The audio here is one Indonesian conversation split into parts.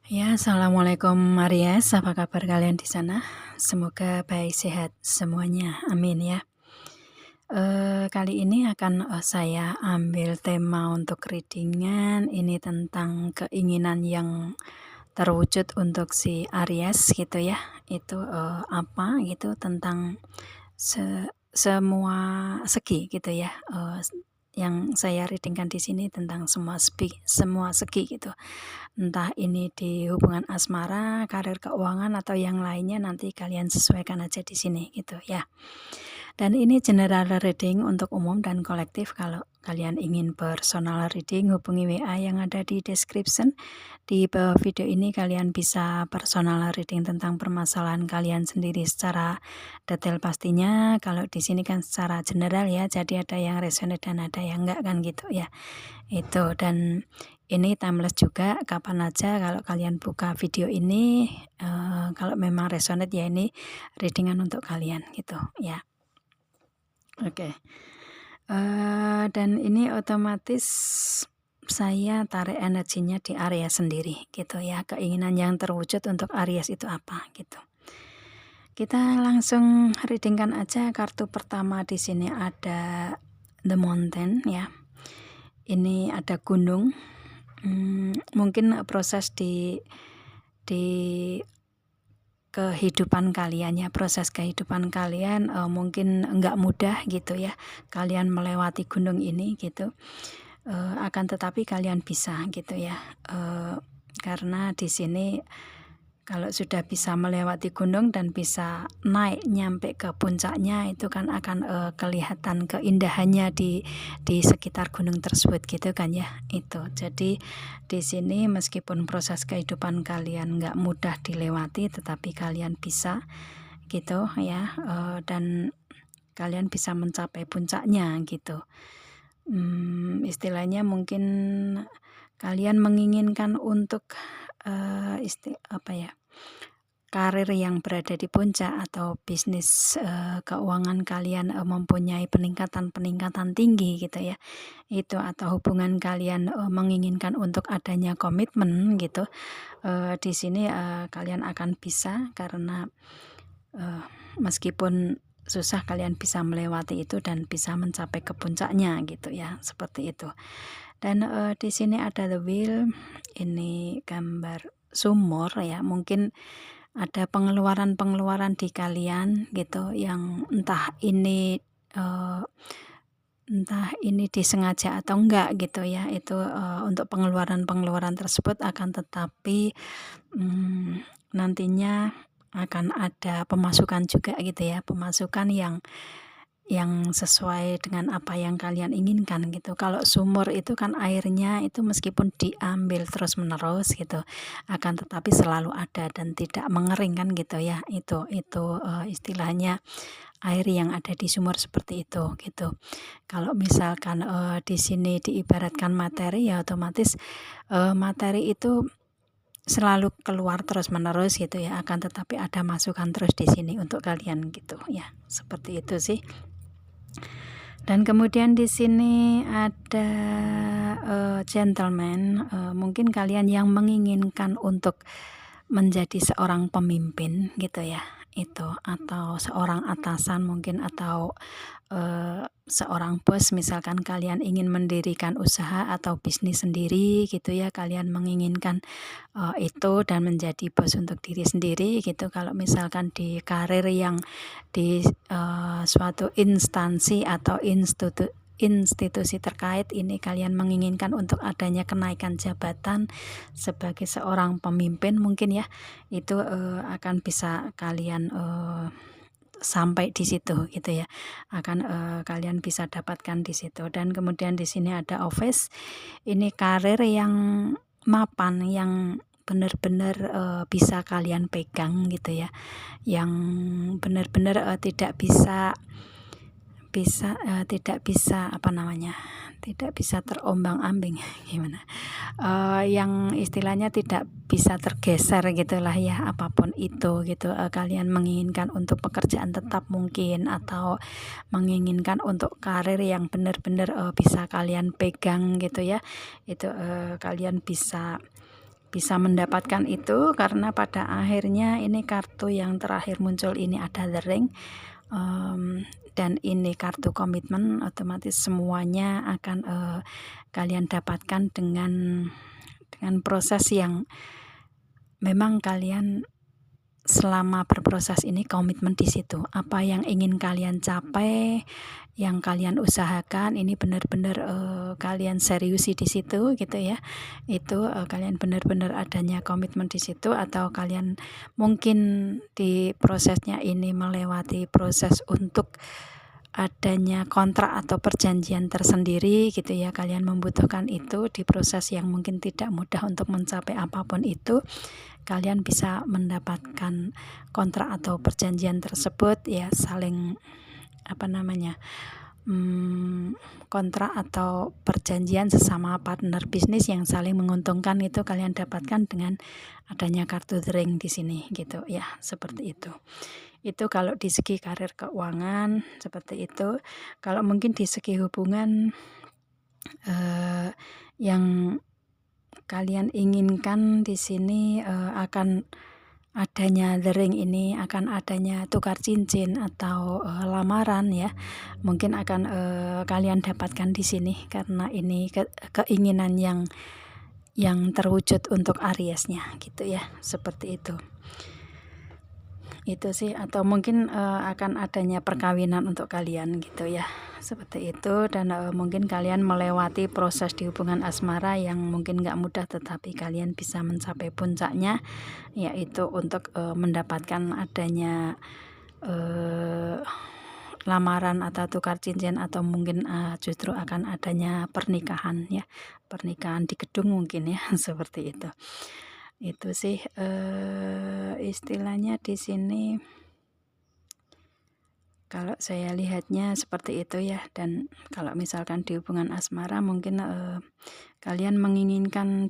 Ya, assalamualaikum Aries, apa kabar kalian di sana? Semoga baik sehat semuanya, amin ya. Kali ini akan saya ambil tema untuk readingan ini tentang keinginan yang terwujud untuk si Aries gitu ya. Itu apa gitu tentang semua segi gitu ya. Yang saya readingkan di sini tentang semua segi gitu. Entah ini di hubungan asmara, karir keuangan atau yang lainnya nanti kalian sesuaikan aja di sini gitu ya. Dan ini general reading untuk umum dan kolektif. Kalau kalian ingin personal reading, hubungi WA yang ada di description. Di bawah video ini kalian bisa personal reading tentang permasalahan kalian sendiri secara detail pastinya. Kalau di sini kan secara general ya, jadi ada yang resonate dan ada yang enggak kan gitu ya. Itu, dan ini timeless juga, kapan aja kalau kalian buka video ini, kalau memang resonate ya ini readingan untuk kalian gitu ya. Oke. Dan ini otomatis saya tarik energinya di Aries sendiri gitu ya, keinginan yang terwujud untuk Aries itu apa gitu. Kita langsung readingkan aja. Kartu pertama di sini ada The Mountain ya. Ini ada gunung. Mungkin proses di kehidupan kalian ya, proses kehidupan kalian mungkin enggak mudah gitu ya, kalian melewati gunung ini gitu, akan tetapi kalian bisa gitu ya, karena di sini kalau sudah bisa melewati gunung dan bisa naik nyampe ke puncaknya itu kan akan kelihatan keindahannya di sekitar gunung tersebut gitu kan ya. Itu jadi di sini meskipun proses kehidupan kalian nggak mudah dilewati, tetapi kalian bisa gitu ya, dan kalian bisa mencapai puncaknya gitu. Istilahnya mungkin kalian menginginkan untuk karir yang berada di puncak atau bisnis keuangan kalian mempunyai peningkatan tinggi gitu ya. Itu, atau hubungan kalian menginginkan untuk adanya komitmen gitu. Di sini kalian akan bisa, karena meskipun susah kalian bisa melewati itu dan bisa mencapai ke puncaknya gitu ya, seperti itu. Dan di sini ada the wheel, ini gambar sumur ya, mungkin ada pengeluaran di kalian gitu yang entah ini disengaja atau enggak gitu ya. Itu untuk pengeluaran tersebut akan tetapi nantinya akan ada pemasukan juga gitu ya, pemasukan yang sesuai dengan apa yang kalian inginkan gitu. Kalau sumur itu kan airnya itu meskipun diambil terus-menerus gitu, akan tetapi selalu ada dan tidak mengering kan gitu ya. Itu istilahnya air yang ada di sumur seperti itu gitu. Kalau misalkan di sini diibaratkan materi ya, otomatis materi itu selalu keluar terus-menerus gitu ya, akan tetapi ada masukan terus di sini untuk kalian gitu ya. Seperti itu sih. Dan kemudian di sini ada gentleman, mungkin kalian yang menginginkan untuk menjadi seorang pemimpin gitu ya, itu, atau seorang atasan mungkin, atau seorang bos, misalkan kalian ingin mendirikan usaha atau bisnis sendiri gitu ya, kalian menginginkan itu dan menjadi bos untuk diri sendiri gitu. Kalau misalkan di karir yang di suatu instansi atau institusi terkait, ini kalian menginginkan untuk adanya kenaikan jabatan sebagai seorang pemimpin mungkin ya, itu akan bisa kalian sampai di situ gitu ya, akan kalian bisa dapatkan di situ. Dan kemudian di sini ada office, ini karir yang mapan, yang benar-benar bisa kalian pegang gitu ya, yang benar-benar tidak bisa tidak bisa terombang-ambing gimana, yang istilahnya tidak bisa tergeser gitulah ya, apapun itu gitu. Kalian menginginkan untuk pekerjaan tetap mungkin, atau menginginkan untuk karir yang benar-benar bisa kalian pegang gitu ya, itu kalian bisa bisa mendapatkan itu karena pada akhirnya ini kartu yang terakhir muncul ini ada The Ring, dan ini kartu komitmen. Otomatis semuanya akan kalian dapatkan dengan proses yang memang kalian selama berproses ini komitmen di situ. Apa yang ingin kalian capai, yang kalian usahakan, ini benar-benar kalian seriusi di situ gitu ya. Itu kalian benar-benar adanya komitmen di situ, atau kalian mungkin di prosesnya ini melewati proses untuk adanya kontrak atau perjanjian tersendiri gitu ya. Kalian membutuhkan itu di proses yang mungkin tidak mudah untuk mencapai apapun itu. Kalian bisa mendapatkan kontrak atau perjanjian tersebut ya, saling kontrak atau perjanjian sesama partner bisnis yang saling menguntungkan, itu kalian dapatkan dengan adanya kartu The Ring di sini gitu ya, seperti itu. Itu kalau di segi karir keuangan seperti itu. Kalau mungkin di segi hubungan yang kalian inginkan di sini akan adanya The Ring ini, akan adanya tukar cincin atau lamaran ya, mungkin akan kalian dapatkan di sini karena ini keinginan yang terwujud untuk Ariesnya gitu ya, seperti itu. Itu sih, atau mungkin akan adanya perkawinan untuk kalian gitu ya, seperti itu. Dan mungkin kalian melewati proses di hubungan asmara yang mungkin gak mudah, tetapi kalian bisa mencapai puncaknya, yaitu untuk mendapatkan adanya lamaran atau tukar cincin, atau mungkin justru akan adanya pernikahan ya, pernikahan di gedung mungkin ya, seperti itu. Itu sih istilahnya di sini kalau saya lihatnya seperti itu ya. Dan kalau misalkan di hubungan asmara mungkin kalian menginginkan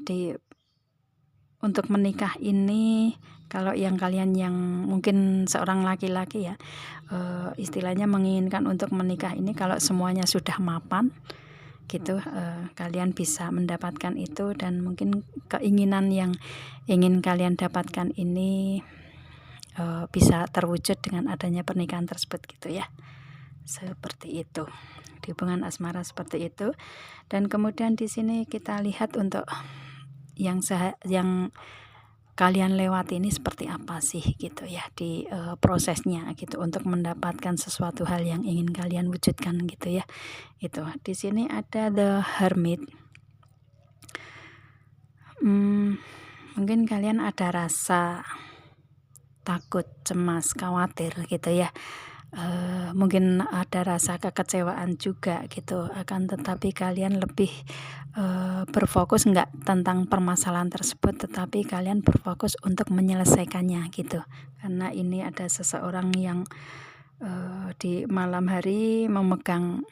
untuk menikah ini, kalau yang kalian yang mungkin seorang laki-laki ya, istilahnya menginginkan untuk menikah ini kalau semuanya sudah mapan gitu, kalian bisa mendapatkan itu. Dan mungkin keinginan yang ingin kalian dapatkan ini bisa terwujud dengan adanya pernikahan tersebut gitu ya, seperti itu di hubungan asmara, seperti itu. Dan kemudian di sini kita lihat untuk yang kalian lewati ini seperti apa sih gitu ya, di prosesnya gitu untuk mendapatkan sesuatu hal yang ingin kalian wujudkan gitu ya. Itu di sini ada The Hermit. Mungkin kalian ada rasa takut, cemas, khawatir gitu ya. Mungkin ada rasa kekecewaan juga gitu, akan tetapi kalian lebih berfokus enggak tentang permasalahan tersebut, tetapi kalian berfokus untuk menyelesaikannya gitu. Karena ini ada seseorang yang di malam hari memegang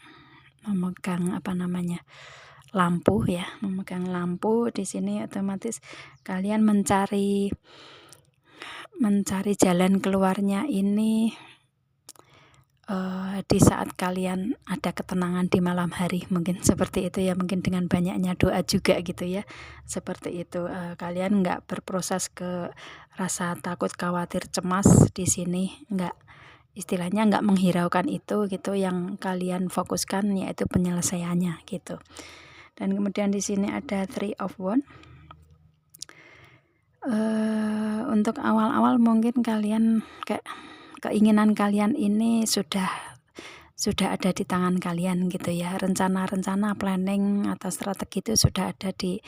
lampu ya, memegang lampu di sini. Otomatis kalian mencari jalan keluarnya ini di saat kalian ada ketenangan di malam hari, mungkin seperti itu ya, mungkin dengan banyaknya doa juga gitu ya, seperti itu. Kalian nggak berproses ke rasa takut, khawatir, cemas di sini, nggak, istilahnya nggak menghiraukan itu gitu. Yang kalian fokuskan yaitu penyelesaiannya gitu. Dan kemudian di sini ada Three of Wands. Untuk awal-awal mungkin kalian kayak keinginan kalian ini sudah ada di tangan kalian gitu ya, rencana-rencana, planning atau strategi itu sudah ada di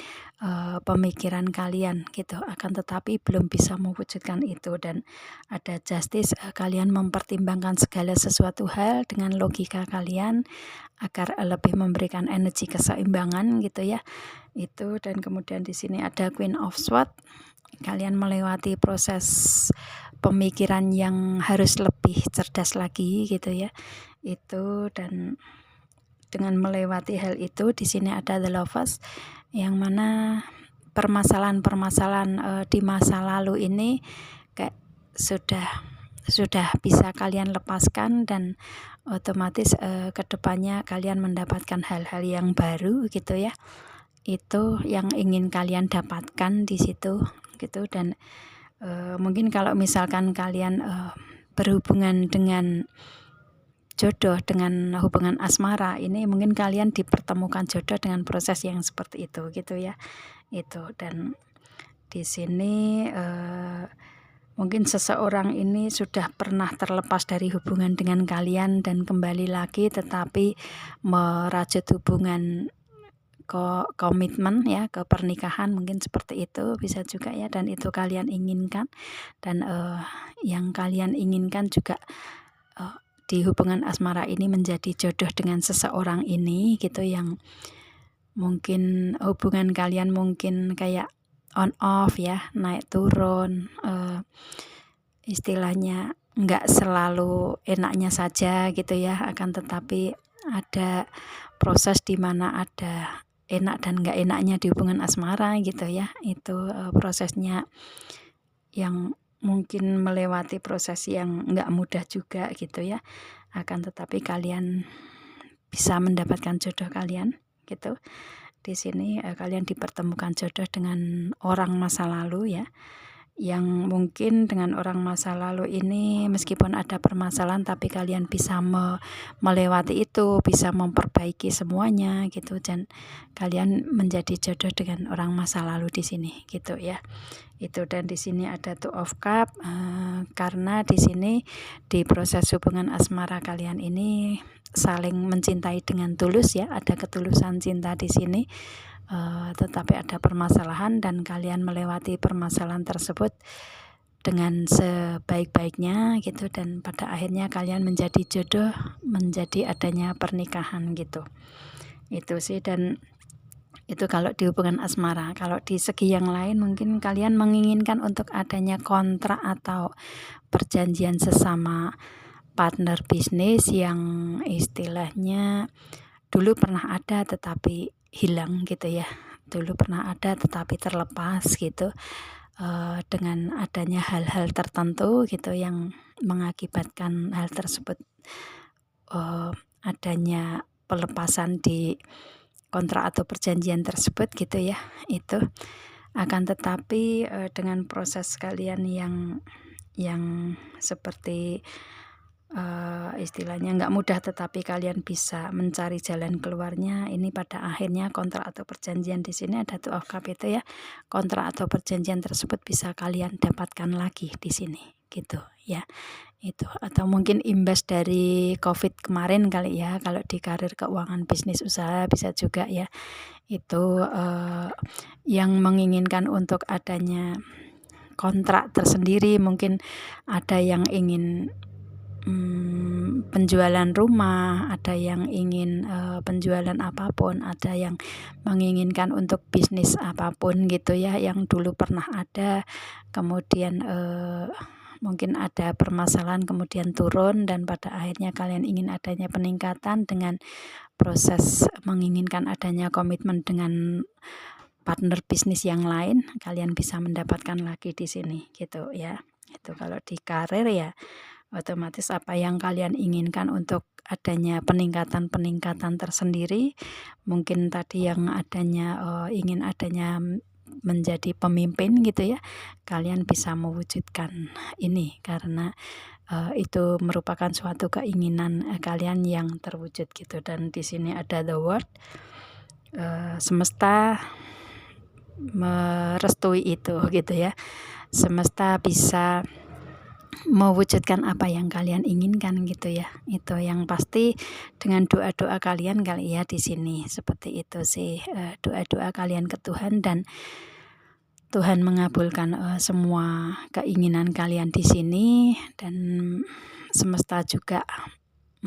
pemikiran kalian gitu, akan tetapi belum bisa mewujudkan itu. Dan ada justice, kalian mempertimbangkan segala sesuatu hal dengan logika kalian agar lebih memberikan energi keseimbangan gitu ya, itu. Dan kemudian di sini ada Queen of Swords. Kalian melewati proses pemikiran yang harus lebih cerdas lagi gitu ya, itu. Dan dengan melewati hal itu, di sini ada The Lovers, yang mana permasalahan di masa lalu ini kayak sudah bisa kalian lepaskan, dan otomatis kedepannya kalian mendapatkan hal-hal yang baru gitu ya. itu yang ingin kalian dapatkan di situ gitu. Dan mungkin kalau misalkan kalian berhubungan dengan jodoh, dengan hubungan asmara, ini mungkin kalian dipertemukan jodoh dengan proses yang seperti itu gitu ya. Itu, dan di sini mungkin seseorang ini sudah pernah terlepas dari hubungan dengan kalian dan kembali lagi, tetapi merajut hubungan komitmen ya, ke pernikahan, mungkin seperti itu bisa juga ya. Dan itu kalian inginkan, dan yang kalian inginkan juga di hubungan asmara ini menjadi jodoh dengan seseorang ini gitu, yang mungkin hubungan kalian mungkin kayak on off ya, naik turun, istilahnya nggak selalu enaknya saja gitu ya, akan tetapi ada proses di mana ada enak dan nggak enaknya di hubungan asmara gitu ya. Itu prosesnya yang mungkin melewati proses yang nggak mudah juga gitu ya, akan tetapi kalian bisa mendapatkan jodoh kalian gitu. Di sini kalian dipertemukan jodoh dengan orang masa lalu ya, yang mungkin dengan orang masa lalu ini meskipun ada permasalahan tapi kalian bisa melewati itu, bisa memperbaiki semuanya gitu, dan kalian menjadi jodoh dengan orang masa lalu di sini gitu ya. Itu, dan di sini ada Two of Cup, karena di sini di proses hubungan asmara kalian ini saling mencintai dengan tulus ya, ada ketulusan cinta di sini, tetapi ada permasalahan dan kalian melewati permasalahan tersebut dengan sebaik-baiknya gitu, dan pada akhirnya kalian menjadi jodoh, menjadi adanya pernikahan gitu. Itu sih, dan itu kalau di hubungan asmara. Kalau di segi yang lain mungkin kalian menginginkan untuk adanya kontrak atau perjanjian sesama partner bisnis yang istilahnya dulu pernah ada tetapi hilang gitu ya, dulu pernah ada tetapi terlepas gitu, dengan adanya hal-hal tertentu gitu yang mengakibatkan hal tersebut adanya pelepasan di kontrak atau perjanjian tersebut gitu ya. Itu akan tetapi dengan proses kalian yang seperti istilahnya nggak mudah, tetapi kalian bisa mencari jalan keluarnya. Ini pada akhirnya kontrak atau perjanjian di sini ada Two of Cup itu ya, kontrak atau perjanjian tersebut bisa kalian dapatkan lagi di sini gitu ya. Itu, atau mungkin imbas dari COVID kemarin kali ya, kalau di karir, keuangan, bisnis, usaha bisa juga ya. Itu yang menginginkan untuk adanya kontrak tersendiri, mungkin ada yang ingin penjualan rumah, ada yang ingin penjualan apapun, ada yang menginginkan untuk bisnis apapun gitu ya, yang dulu pernah ada, kemudian mungkin ada permasalahan kemudian turun, dan pada akhirnya kalian ingin adanya peningkatan dengan proses menginginkan adanya komitmen dengan partner bisnis yang lain, kalian bisa mendapatkan lagi di sini gitu ya. Itu kalau di karir ya otomatis apa yang kalian inginkan untuk adanya peningkatan tersendiri, mungkin tadi yang adanya ingin adanya menjadi pemimpin gitu ya, kalian bisa mewujudkan ini karena itu merupakan suatu keinginan kalian yang terwujud gitu. Dan di sini ada The World, semesta merestui itu gitu ya, semesta bisa mewujudkan apa yang kalian inginkan gitu ya. Itu yang pasti dengan doa-doa kalian kali ya di sini, seperti itu sih, doa-doa kalian ke Tuhan, dan Tuhan mengabulkan semua keinginan kalian di sini, dan semesta juga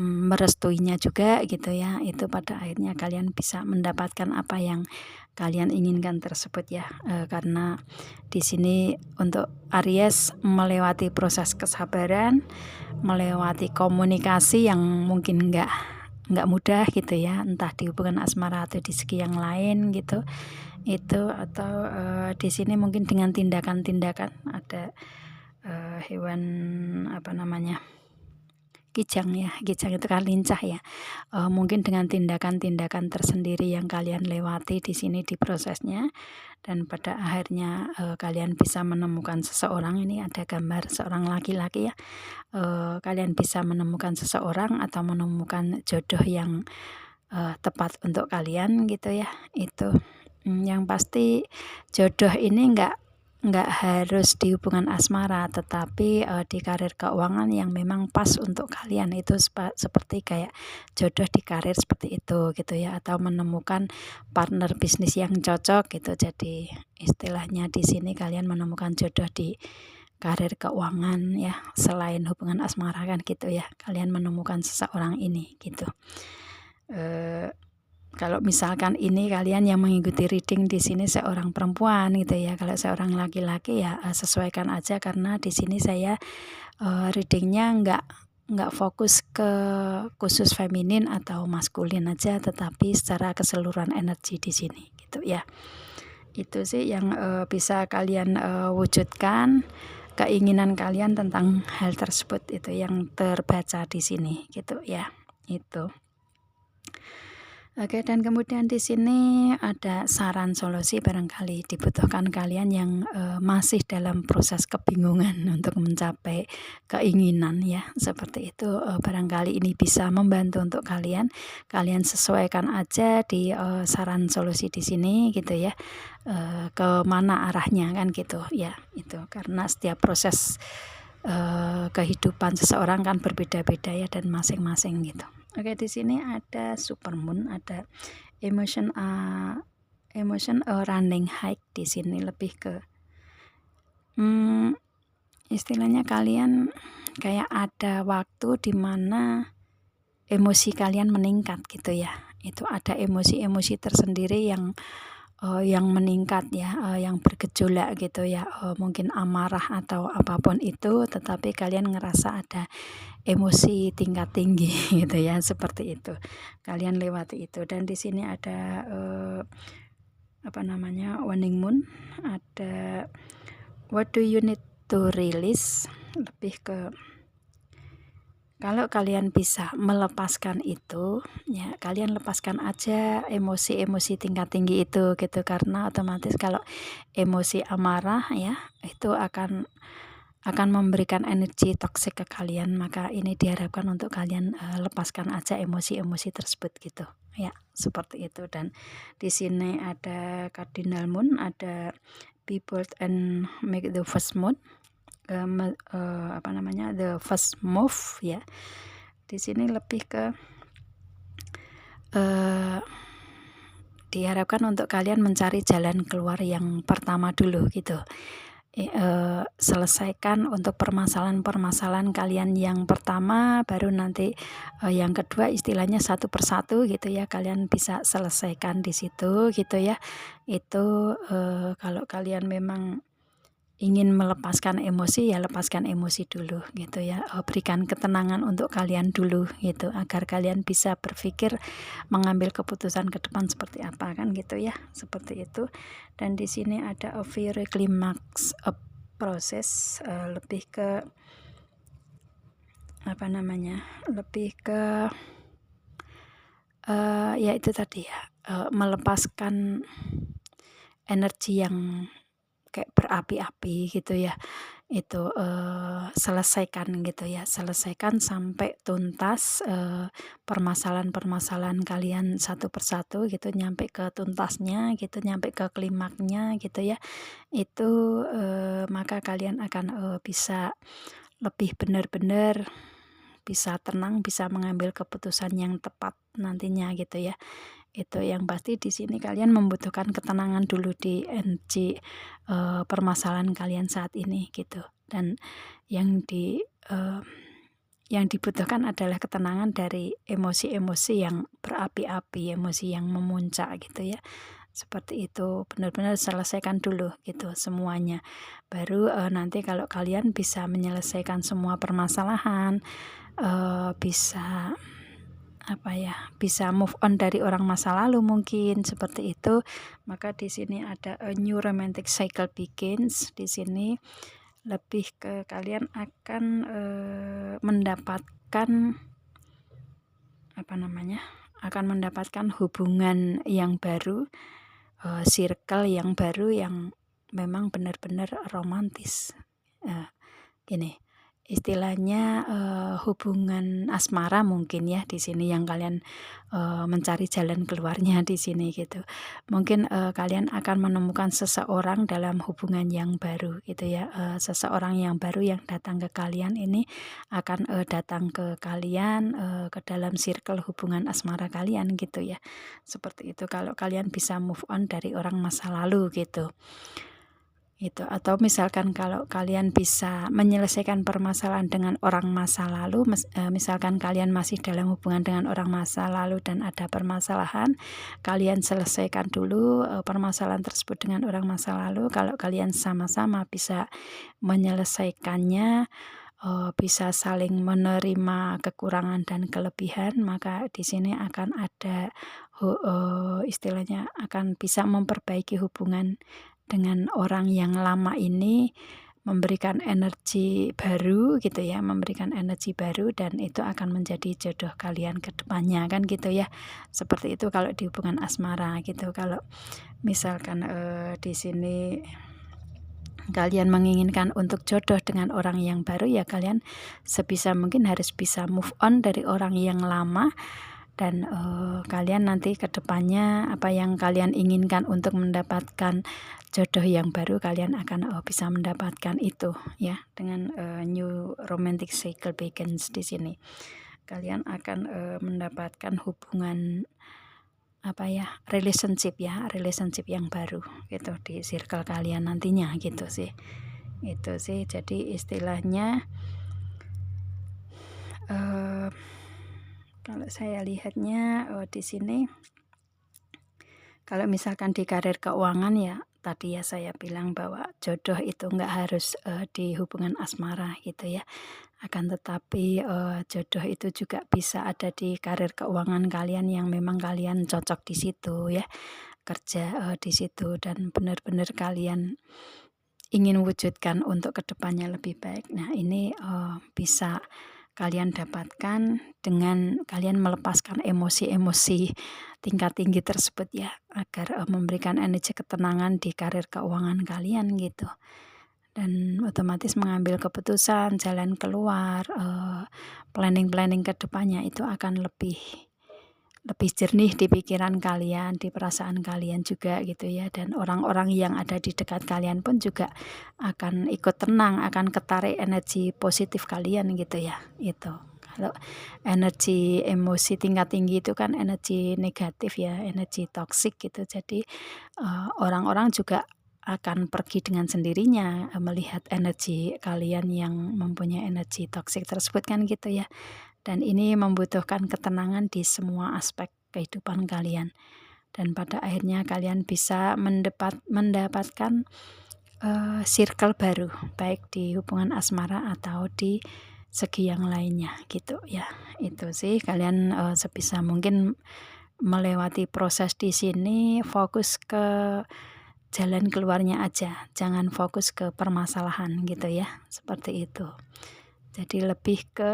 merestuinya juga gitu ya. Itu pada akhirnya kalian bisa mendapatkan apa yang kalian inginkan tersebut ya, karena di sini untuk Aries melewati proses kesabaran, melewati komunikasi yang mungkin nggak mudah gitu ya, entah di hubungan asmara atau di segi yang lain gitu. Itu, atau di sini mungkin dengan tindakan-tindakan, ada hewan apa namanya, kijang ya, kijang itu kan lincah ya. Mungkin dengan tindakan-tindakan tersendiri yang kalian lewati di sini di prosesnya, dan pada akhirnya kalian bisa menemukan seseorang. Ini ada gambar seorang laki-laki ya. Kalian bisa menemukan seseorang atau menemukan jodoh yang tepat untuk kalian gitu ya. Itu yang pasti jodoh ini nggak harus di hubungan asmara, tetapi di karir keuangan yang memang pas untuk kalian. Itu seperti kayak jodoh di karir seperti itu gitu ya, atau menemukan partner bisnis yang cocok gitu. Jadi istilahnya di sini kalian menemukan jodoh di karir keuangan ya, selain hubungan asmara kan gitu ya, kalian menemukan seseorang ini gitu. Kalau misalkan ini kalian yang mengikuti reading di sini seorang perempuan gitu ya, kalau seorang laki-laki ya sesuaikan aja, karena di sini saya readingnya nggak fokus ke khusus feminin atau maskulin aja, tetapi secara keseluruhan energi di sini gitu ya. Itu sih yang bisa kalian wujudkan, keinginan kalian tentang hal tersebut itu yang terbaca di sini gitu ya. Itu. Oke, dan kemudian di sini ada saran solusi barangkali dibutuhkan kalian yang masih dalam proses kebingungan untuk mencapai keinginan ya, seperti itu. Barangkali ini bisa membantu untuk kalian. Kalian sesuaikan aja di saran solusi di sini gitu ya. Kemana arahnya kan gitu ya. Itu karena setiap proses kehidupan seseorang kan berbeda-beda ya, dan masing-masing gitu. Oke, di sini ada supermoon, ada emotion running high. Di sini lebih ke istilahnya kalian kayak ada waktu di mana emosi kalian meningkat gitu ya. Itu ada emosi-emosi tersendiri yang meningkat ya, yang bergejolak gitu ya, mungkin amarah atau apapun itu, tetapi kalian ngerasa ada emosi tingkat tinggi gitu ya, seperti itu. Kalian lewati itu, dan di sini ada waning moon, ada what do you need to release, lebih ke kalau kalian bisa melepaskan itu ya, kalian lepaskan aja emosi-emosi tingkat tinggi itu gitu, karena otomatis kalau emosi amarah ya itu akan memberikan energi toksik ke kalian. Maka ini diharapkan untuk kalian lepaskan aja emosi-emosi tersebut gitu ya, seperti itu. Dan di sini ada cardinal moon, ada be bold and make the first move, the first move ya. Di sini lebih ke diharapkan untuk kalian mencari jalan keluar yang pertama dulu gitu. Selesaikan untuk permasalahan-permasalahan kalian yang pertama, baru nanti yang kedua istilahnya satu persatu gitu ya, kalian bisa selesaikan di situ gitu ya. Itu kalau kalian memang ingin melepaskan emosi ya, lepaskan emosi dulu gitu ya. Berikan ketenangan untuk kalian dulu gitu, agar kalian bisa berpikir mengambil keputusan ke depan seperti apa kan gitu ya, seperti itu. Dan di sini ada a very climax proses, lebih ke lebih ke ya itu tadi ya, melepaskan energi yang kayak berapi-api gitu ya. Itu selesaikan gitu ya, selesaikan sampai tuntas permasalahan-permasalahan kalian satu persatu gitu, nyampe ke tuntasnya gitu, nyampe ke klimaknya gitu ya. Itu maka kalian akan bisa lebih benar-benar bisa tenang, bisa mengambil keputusan yang tepat nantinya gitu ya. Itu yang pasti di sini kalian membutuhkan ketenangan dulu di energi permasalahan kalian saat ini gitu. Dan yang dibutuhkan adalah ketenangan dari emosi-emosi yang berapi-api, emosi yang memuncak gitu ya. Seperti itu, benar-benar selesaikan dulu gitu semuanya. Baru nanti kalau kalian bisa menyelesaikan semua permasalahan, bisa bisa move on dari orang masa lalu mungkin seperti itu, maka di sini ada a new romantic cycle begins. Di sini lebih ke kalian akan mendapatkan akan mendapatkan hubungan yang baru, circle yang baru yang memang benar-benar romantis. Gini, istilahnya hubungan asmara mungkin ya di sini yang kalian mencari jalan keluarnya di sini gitu. Mungkin kalian akan menemukan seseorang dalam hubungan yang baru gitu ya. Seseorang yang baru yang datang ke kalian ini akan datang ke kalian ke dalam circle hubungan asmara kalian gitu ya. Seperti itu kalau kalian bisa move on dari orang masa lalu gitu. Itu atau misalkan kalau kalian bisa menyelesaikan permasalahan dengan orang masa lalu, misalkan kalian masih dalam hubungan dengan orang masa lalu dan ada permasalahan, kalian selesaikan dulu permasalahan tersebut dengan orang masa lalu. Kalau kalian sama-sama bisa menyelesaikannya, bisa saling menerima kekurangan dan kelebihan, maka di sini akan ada istilahnya akan bisa memperbaiki hubungan dengan orang yang lama ini, memberikan energi baru gitu ya, memberikan energi baru dan itu akan menjadi jodoh kalian ke depannya kan gitu ya. Seperti itu kalau di hubungan asmara gitu. Kalau misalkan di sini kalian menginginkan untuk jodoh dengan orang yang baru, ya kalian sebisa mungkin harus bisa move on dari orang yang lama. Dan kalian nanti ke depannya apa yang kalian inginkan untuk mendapatkan jodoh yang baru, kalian akan bisa mendapatkan itu ya dengan new romantic cycle begins di sini. Kalian akan mendapatkan hubungan relationship yang baru gitu di circle kalian nantinya gitu sih. Itu sih jadi istilahnya kalau saya lihatnya di sini, kalau misalkan di karir keuangan ya tadi ya saya bilang bahwa jodoh itu nggak harus di hubungan asmara gitu ya. Akan tetapi jodoh itu juga bisa ada di karir keuangan kalian yang memang kalian cocok di situ ya, kerja di situ dan benar-benar kalian ingin wujudkan untuk kedepannya lebih baik. Nah ini bisa kalian dapatkan dengan kalian melepaskan emosi-emosi tingkat tinggi tersebut ya, agar memberikan energi ketenangan di karir keuangan kalian gitu. Dan otomatis mengambil keputusan, jalan keluar, planning-planning ke depannya itu akan lebih jernih di pikiran kalian, di perasaan kalian juga gitu ya. Dan orang-orang yang ada di dekat kalian pun juga akan ikut tenang, akan ketarik energi positif kalian gitu ya. Itu kalau energi emosi tingkat tinggi itu kan energi negatif ya, energi toksik gitu. Jadi orang-orang juga akan pergi dengan sendirinya melihat energi kalian yang mempunyai energi toksik tersebut kan gitu ya. Dan ini membutuhkan ketenangan di semua aspek kehidupan kalian. Dan pada akhirnya kalian bisa mendapatkan circle baru, baik di hubungan asmara atau di segi yang lainnya gitu ya. Itu sih kalian sebisa mungkin melewati proses di sini, fokus ke jalan keluarnya aja, jangan fokus ke permasalahan gitu ya, seperti itu. Jadi lebih ke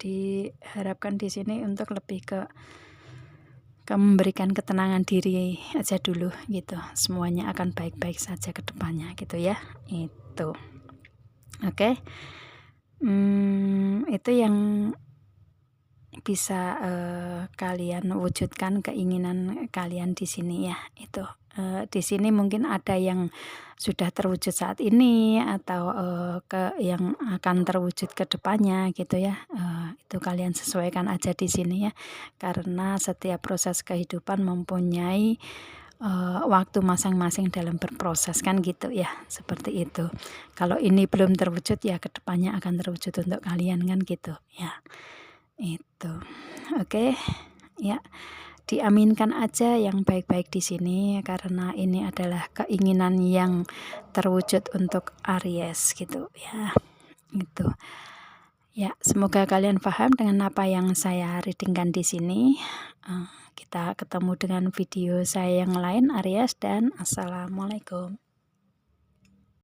diharapkan di sini untuk lebih ke memberikan ketenangan diri aja dulu gitu. Semuanya akan baik-baik saja ke depannya gitu ya. Itu. Oke. Itu yang bisa kalian wujudkan keinginan kalian di sini ya. Itu. Di sini mungkin ada yang sudah terwujud saat ini atau yang akan terwujud ke depannya gitu ya. Itu kalian sesuaikan aja di sini ya. Karena setiap proses kehidupan mempunyai waktu masing-masing dalam berproses kan gitu ya. Seperti itu. Kalau ini belum terwujud ya ke depannya akan terwujud untuk kalian kan gitu ya. Itu. Oke. Ya. Diaminkan aja yang baik-baik di sini karena ini adalah keinginan yang terwujud untuk Aries gitu ya. Itu. Ya, semoga kalian paham dengan apa yang saya readingkan di sini. Kita ketemu dengan video saya yang lain Aries dan assalamualaikum.